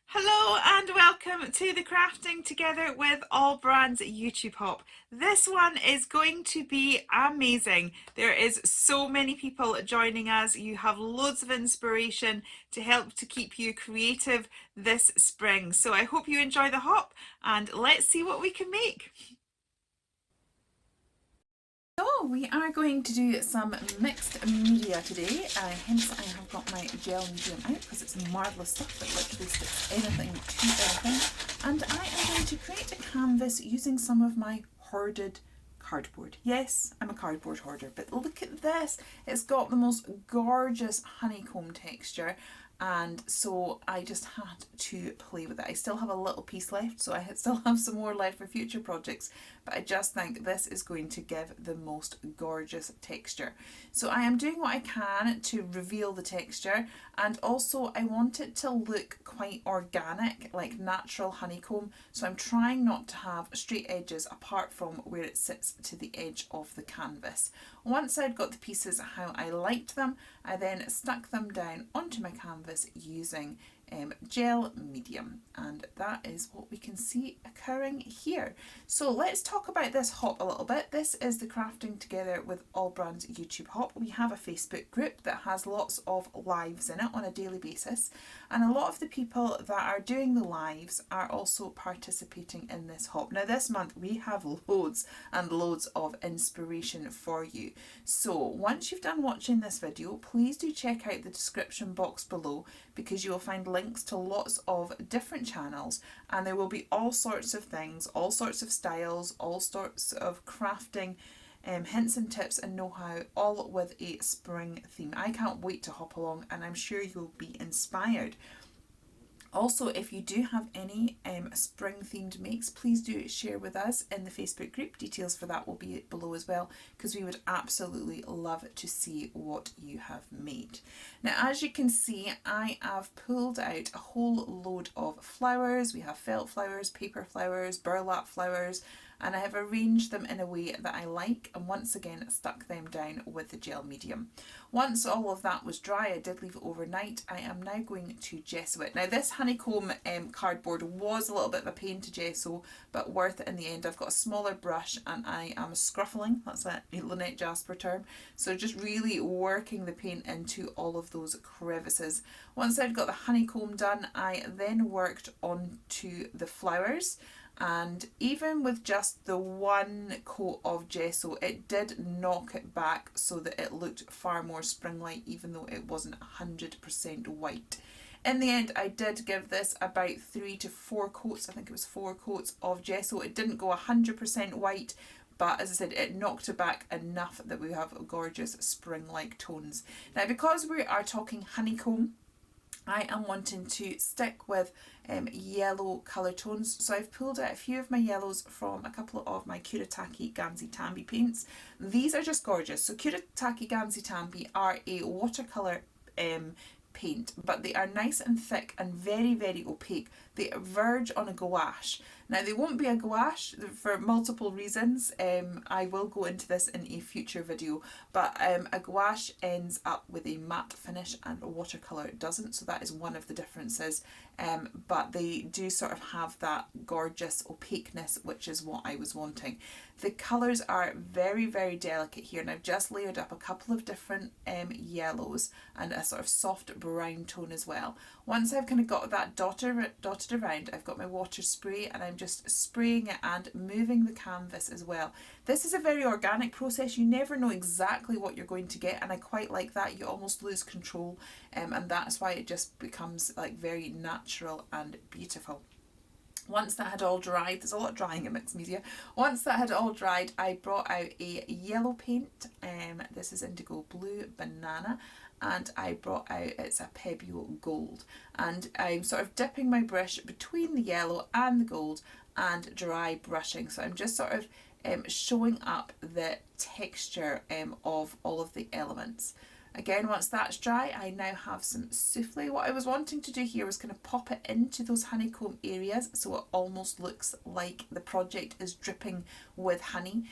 Hello and welcome to the Crafting Together with All Brands YouTube Hop. This one is going to be amazing. There is so many people joining us. You have loads of inspiration to help to keep you creative this spring. So I hope you enjoy the hop and let's see what we can make. So we are going to do some mixed media today, hence I have got my gel medium out because it's marvellous stuff that literally sticks anything to anything. And I am going to create a canvas using some of my hoarded cardboard. Yes, I'm a cardboard hoarder, but look at this. It's got the most gorgeous honeycomb texture. And so I just had to play with it. I still have a little piece left, so I still have some more left for future projects, but I just think this is going to give the most gorgeous texture. So I am doing what I can to reveal the texture, and also I want it to look quite organic, like natural honeycomb. So I'm trying not to have straight edges apart from where it sits to the edge of the canvas. Once I'd got the pieces how I liked them, I then stuck them down onto my canvas using gel medium, and that is what we can see occurring here. So let's talk about this hop a little bit. This is the Crafting Together with All Brands YouTube hop. We have a Facebook group that has lots of lives in it on a daily basis, and a lot of the people that are doing the lives are also participating in this hop. Now this month we have loads and loads of inspiration for you. So once you've done watching this video, please do check out the description box below, because you will find links to lots of different channels, and there will be all sorts of things, all sorts of styles, all sorts of crafting hints and tips and know-how, all with a spring theme. I can't wait to hop along, and I'm sure you'll be inspired. Also, if you do have any spring themed makes, please do share with us in the Facebook group. Details for that will be below as well, because we would absolutely love to see what you have made. Now, as you can see, I have pulled out a whole load of flowers. We have felt flowers, paper flowers, burlap flowers, and I have arranged them in a way that I like, and once again stuck them down with the gel medium. Once all of that was dry, I did leave it overnight. I am now going to gesso it. Now this honeycomb cardboard was a little bit of a pain to gesso, but worth it in the end. I've got a smaller brush and I am scruffling, that's a Lynette Jasper term, so just really working the paint into all of those crevices. Once I'd got the honeycomb done, I then worked onto the flowers. And even with just the one coat of gesso, it did knock it back so that it looked far more spring-like, even though it wasn't 100% white. In the end, I did give this about 3 to 4 coats, I think it was 4 coats of gesso. It didn't go 100% white, but as I said, it knocked it back enough that we have gorgeous spring-like tones. Now, because we are talking honeycomb, I am wanting to stick with yellow colour tones, so I've pulled out a few of my yellows from a couple of my Kuratake Gansi Tambi paints. These are just gorgeous. So Kuratake Gansi Tambi are a watercolour paint, but they are nice and thick and very, very opaque. They verge on a gouache. Now they won't be a gouache for multiple reasons. I will go into this in a future video, but a gouache ends up with a matte finish and a watercolour doesn't, so that is one of the differences. But they do sort of have that gorgeous opaqueness, which is what I was wanting. The colours are very, very delicate here, and I've just layered up a couple of different yellows and a sort of soft brown tone as well. Once I've kind of got that dotted around, I've got my water spray and I'm just spraying it and moving the canvas as well. This is a very organic process. You never know exactly what you're going to get, and I quite like that. You almost lose control, and that's why it just becomes like very natural and beautiful. Once that had all dried, there's a lot of drying in mixed media. Once that had all dried, I brought out a yellow paint. This is Indigo Blue Banana, and I brought out, it's a Pebbio Gold. And I'm sort of dipping my brush between the yellow and the gold and dry brushing. So I'm just sort of showing up the texture of all of the elements. Again, once that's dry, I now have some souffle. What I was wanting to do here was kind of pop it into those honeycomb areas so it almost looks like the project is dripping with honey.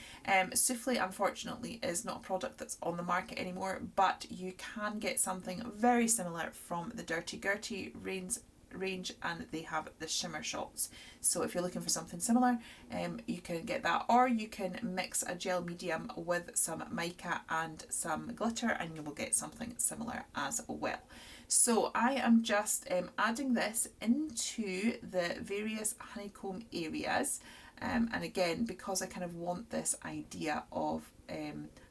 Souffle, unfortunately, is not a product that's on the market anymore, but you can get something very similar from the Dirty Gertie range, and they have the shimmer shots. So if you're looking for something similar, you can get that, or you can mix a gel medium with some mica and some glitter and you will get something similar as well. So I am just adding this into the various honeycomb areas, and again, because I kind of want this idea of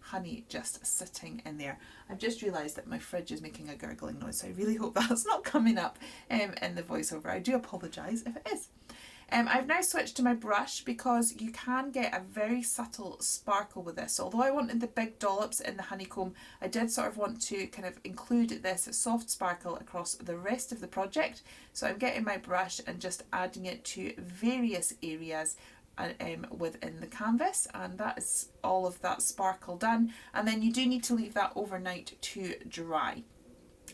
honey just sitting in there. I've just realised that my fridge is making a gurgling noise, so I really hope that's not coming up in the voiceover. I do apologise if it is. I've now switched to my brush because you can get a very subtle sparkle with this. So although I wanted the big dollops in the honeycomb, I did sort of want to kind of include this soft sparkle across the rest of the project. So I'm getting my brush and just adding it to various areas within the canvas, and that is all of that sparkle done. And then you do need to leave that overnight to dry.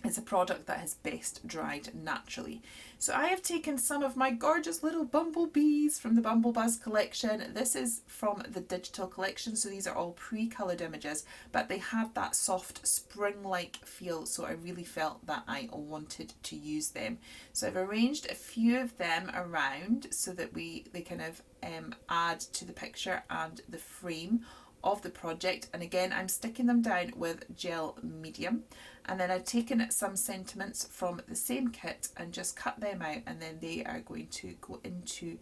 It's a product that has best dried naturally. So I have taken some of my gorgeous little bumblebees from the Bumblebuzz collection. This is from the digital collection, so these are all pre-coloured images, but they had that soft spring-like feel, so I really felt that I wanted to use them. So I've arranged a few of them around so that they kind of add to the picture and the frame of the project. And again, I'm sticking them down with gel medium, and then I've taken some sentiments from the same kit and just cut them out, and then they are going to go into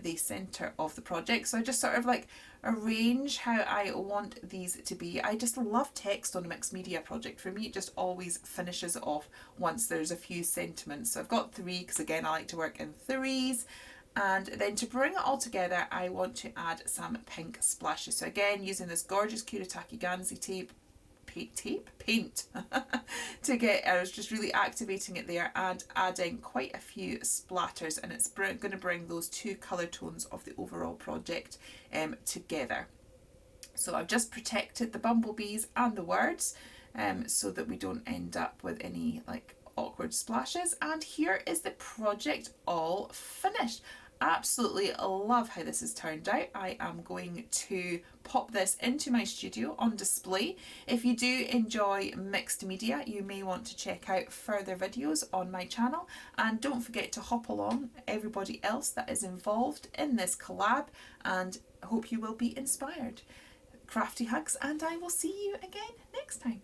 the centre of the project. So I just sort of like arrange how I want these to be. I just love text on a mixed media project. For me, it just always finishes off once there's a few sentiments. So I've got 3 because again, I like to work in 3s. And then to bring it all together, I want to add some pink splashes. So again, using this gorgeous Kuratake Gansi paint to get, I was just really activating it there and adding quite a few splatters, and it's going to bring those 2 colour tones of the overall project together. So I've just protected the bumblebees and the words so that we don't end up with any like awkward splashes. And here is the project all finished. Absolutely love how this has turned out. I am going to pop this into my studio on display. If you do enjoy mixed media, you may want to check out further videos on my channel, and don't forget to hop along everybody else that is involved in this collab, and hope you will be inspired. Crafty hugs, and I will see you again next time.